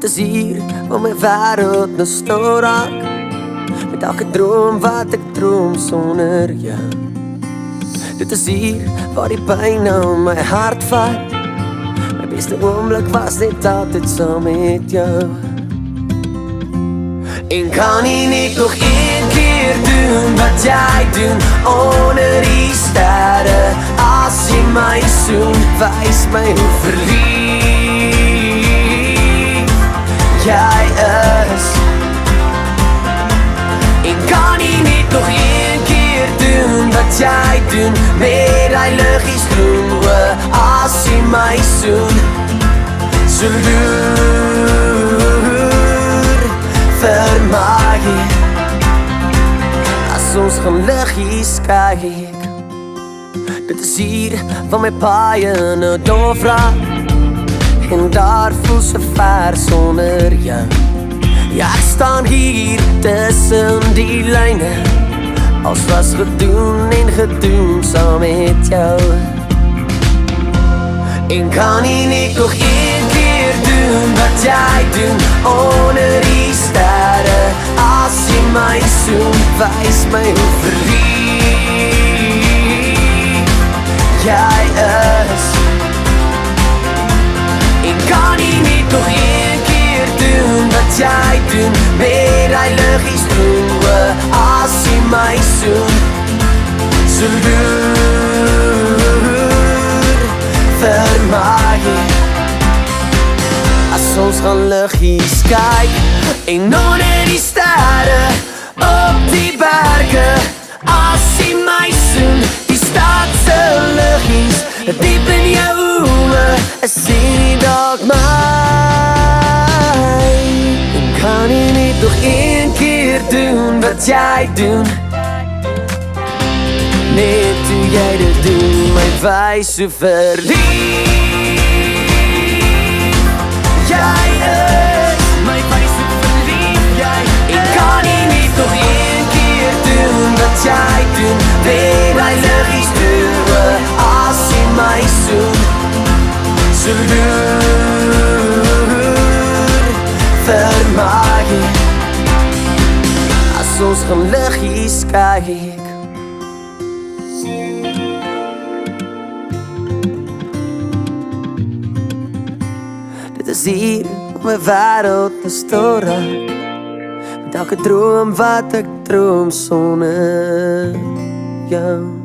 Dit is hier waar my wêreld nou stil raak, met elke droom wat ek droom sonder jou. Dit is hier waar die pyn nou my hart vat. My beste oomblik was net altyd saam met jou. En kan nie net nog een keer doen wat jy doen onder die sterre? As jy my soen, wys my hoe verlief jy is. En kan nie net nog een keer doen wat jy doen met die liggies groen oë? As jy my soen, so loer vir my. As ons gaan liggies kyk, dit is hier van my paie nou dof raak, en daar voel so ver sonder jou. Ja, ek staan hier tussen die lyne, als was gedoen en gedoen saam met jou. En kan nie net nog een keer doen wat jy doen onder die sterre? As jy my soen, wys my hoe verlief jy is. En kan nie net nog een keer doen wat jy doen met die liggies groen oë? As jy my soen, so loer vir my. As ons gaan liggies kyk en onder die sterre op die berge, as jy my soen, die stad se liggies diep in jou oë, sien dalk my. En kan nie net nog een keer doen wat jy doen, net toe jy dit doen, my wys so verlief jy is. My wys so verlief jy is. En kan nie net nog een keer doen wat jy doen, met die liggies oë, as jy my soen, so loer vir my. As ons gaan liggies kyk, dit is hier waar my wêreld nou stil raak, met elke droom wat ek droom sonder jou.